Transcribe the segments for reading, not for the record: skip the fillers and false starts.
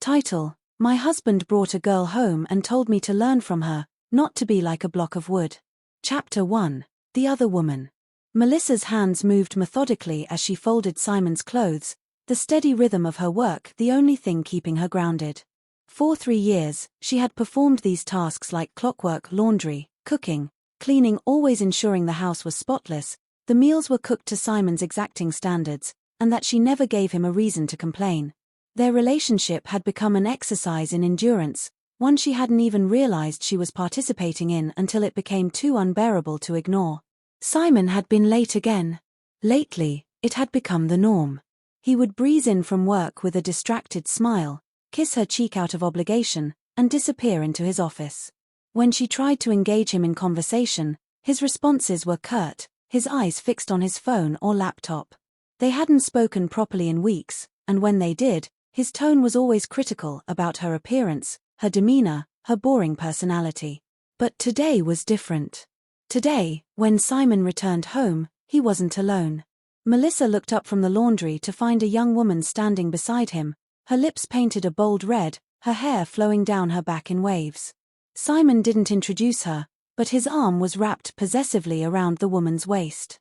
Title: My husband brought a girl home and told me to learn from her, not to be like a block of wood. Chapter 1. The Other Woman. Melissa's hands moved methodically as she folded Simon's clothes, the steady rhythm of her work the only thing keeping her grounded. For 3 years, she had performed these tasks like clockwork: laundry, cooking, cleaning, always ensuring the house was spotless. The meals were cooked to Simon's exacting standards, and that she never gave him a reason to complain. Their relationship had become an exercise in endurance, one she hadn't even realized she was participating in until it became too unbearable to ignore. Simon had been late again. Lately, it had become the norm. He would breeze in from work with a distracted smile, kiss her cheek out of obligation, and disappear into his office. When she tried to engage him in conversation, his responses were curt, his eyes fixed on his phone or laptop. They hadn't spoken properly in weeks, and when they did, his tone was always critical about her appearance, her demeanor, her boring personality. But today was different. Today, when Simon returned home, he wasn't alone. Melissa looked up from the laundry to find a young woman standing beside him, her lips painted a bold red, her hair flowing down her back in waves. Simon didn't introduce her, but his arm was wrapped possessively around the woman's waist.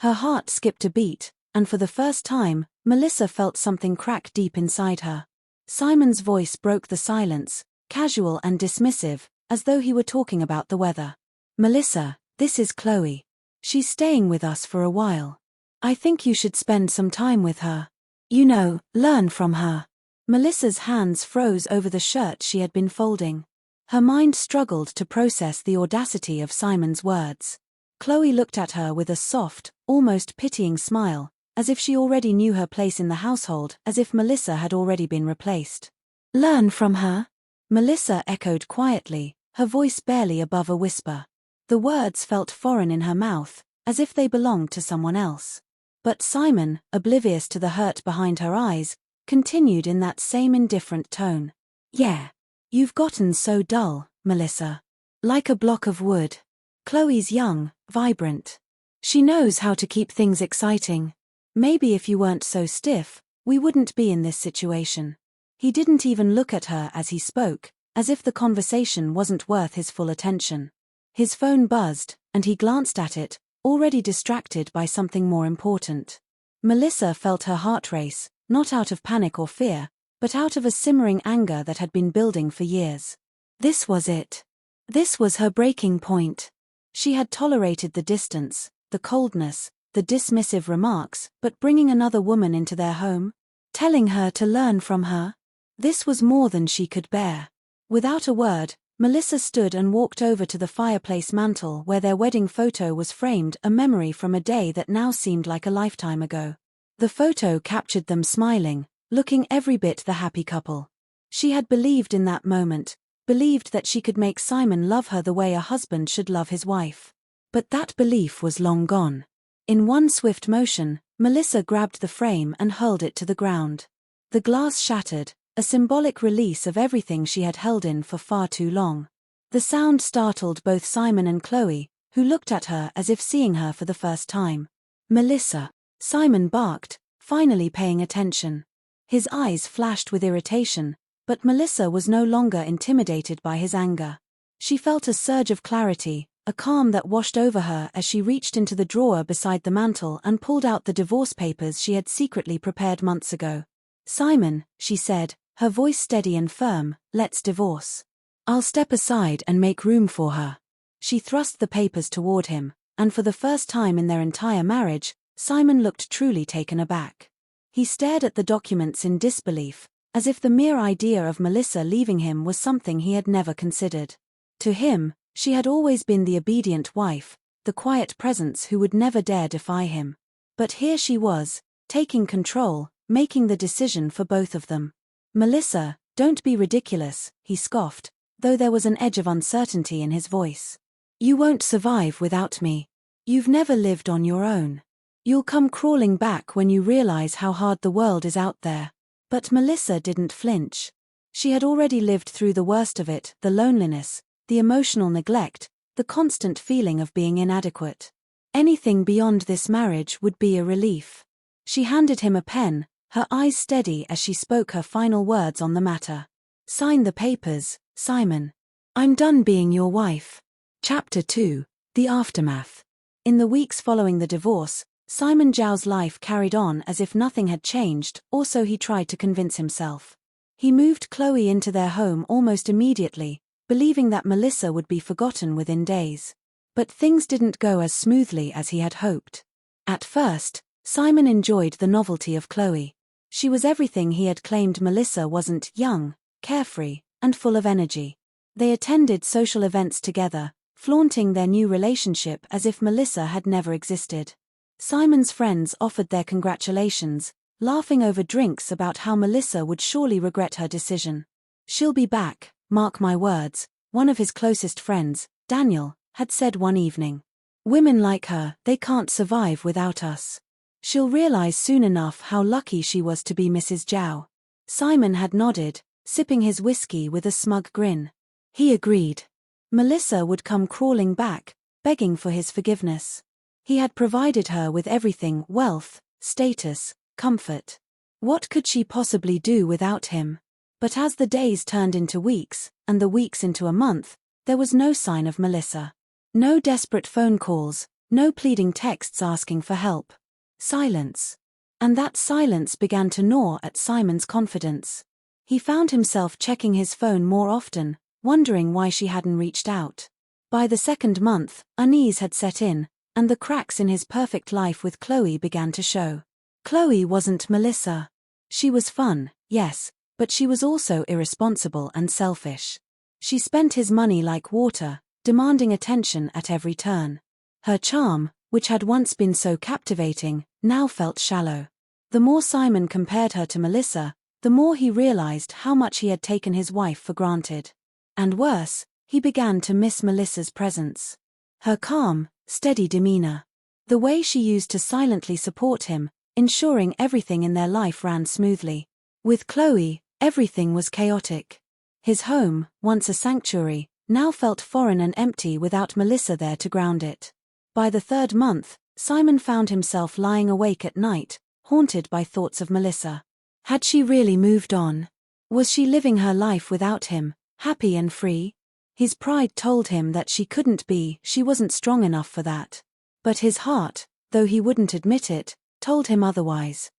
Her heart skipped a beat, and for the first time, Melissa felt something crack deep inside her. Simon's voice broke the silence, casual and dismissive, as though he were talking about the weather. "Melissa, this is Chloe. She's staying with us for a while. I think you should spend some time with her. You know, learn from her." Melissa's hands froze over the shirt she had been folding. Her mind struggled to process the audacity of Simon's words. Chloe looked at her with a soft, almost pitying smile, as if she already knew her place in the household, as if Melissa had already been replaced. "Learn from her?" Melissa echoed quietly, her voice barely above a whisper. The words felt foreign in her mouth, as if they belonged to someone else. But Simon, oblivious to the hurt behind her eyes, continued in that same indifferent tone. "Yeah. You've gotten so dull, Melissa. Like a block of wood. Chloe's young, vibrant. She knows how to keep things exciting. Maybe if you weren't so stiff, we wouldn't be in this situation." He didn't even look at her as he spoke, as if the conversation wasn't worth his full attention. His phone buzzed, and he glanced at it, already distracted by something more important. Melissa felt her heart race, not out of panic or fear, but out of a simmering anger that had been building for years. This was it. This was her breaking point. She had tolerated the distance, the coldness, the dismissive remarks, but bringing another woman into their home? Telling her to learn from her? This was more than she could bear. Without a word, Melissa stood and walked over to the fireplace mantel where their wedding photo was framed, a memory from a day that now seemed like a lifetime ago. The photo captured them smiling, looking every bit the happy couple. She had believed in that moment, believed that she could make Simon love her the way a husband should love his wife. But that belief was long gone. In one swift motion, Melissa grabbed the frame and hurled it to the ground. The glass shattered, a symbolic release of everything she had held in for far too long. The sound startled both Simon and Chloe, who looked at her as if seeing her for the first time. "Melissa!" Simon barked, finally paying attention. His eyes flashed with irritation, but Melissa was no longer intimidated by his anger. She felt a surge of clarity, a calm that washed over her as she reached into the drawer beside the mantel and pulled out the divorce papers she had secretly prepared months ago. "Simon," she said, her voice steady and firm, "let's divorce. I'll step aside and make room for her." She thrust the papers toward him, and for the first time in their entire marriage, Simon looked truly taken aback. He stared at the documents in disbelief, as if the mere idea of Melissa leaving him was something he had never considered. To him, she had always been the obedient wife, the quiet presence who would never dare defy him. But here she was, taking control, making the decision for both of them. "Melissa, don't be ridiculous," he scoffed, though there was an edge of uncertainty in his voice. "You won't survive without me. You've never lived on your own. You'll come crawling back when you realize how hard the world is out there." But Melissa didn't flinch. She had already lived through the worst of it, the loneliness, the emotional neglect, the constant feeling of being inadequate. Anything beyond this marriage would be a relief. She handed him a pen, her eyes steady as she spoke her final words on the matter. "Sign the papers, Simon. I'm done being your wife." Chapter 2. The Aftermath. In the weeks following the divorce, Simon Zhao's life carried on as if nothing had changed, or so he tried to convince himself. He moved Chloe into their home almost immediately, believing that Melissa would be forgotten within days. But things didn't go as smoothly as he had hoped. At first, Simon enjoyed the novelty of Chloe. She was everything he had claimed Melissa wasn't: young, carefree, and full of energy. They attended social events together, flaunting their new relationship as if Melissa had never existed. Simon's friends offered their congratulations, laughing over drinks about how Melissa would surely regret her decision. "She'll be back, mark my words," one of his closest friends, Daniel, had said one evening. "Women like her, they can't survive without us. She'll realize soon enough how lucky she was to be Mrs. Zhao." Simon had nodded, sipping his whiskey with a smug grin. He agreed. Melissa would come crawling back, begging for his forgiveness. He had provided her with everything: wealth, status, comfort. What could she possibly do without him? But as the days turned into weeks, and the weeks into a month, there was no sign of Melissa. No desperate phone calls, no pleading texts asking for help. Silence. And that silence began to gnaw at Simon's confidence. He found himself checking his phone more often, wondering why she hadn't reached out. By the second month, unease had set in, and the cracks in his perfect life with Chloe began to show. Chloe wasn't Melissa. She was fun, yes, but she was also irresponsible and selfish. She spent his money like water, demanding attention at every turn. Her charm, which had once been so captivating, now felt shallow. The more Simon compared her to Melissa, the more he realized how much he had taken his wife for granted. And worse, he began to miss Melissa's presence. Her calm, steady demeanor. The way she used to silently support him, ensuring everything in their life ran smoothly. With Chloe, everything was chaotic. His home, once a sanctuary, now felt foreign and empty without Melissa there to ground it. By the third month, Simon found himself lying awake at night, haunted by thoughts of Melissa. Had she really moved on? Was she living her life without him, happy and free? His pride told him that she couldn't be, she wasn't strong enough for that. But his heart, though he wouldn't admit it, told him otherwise.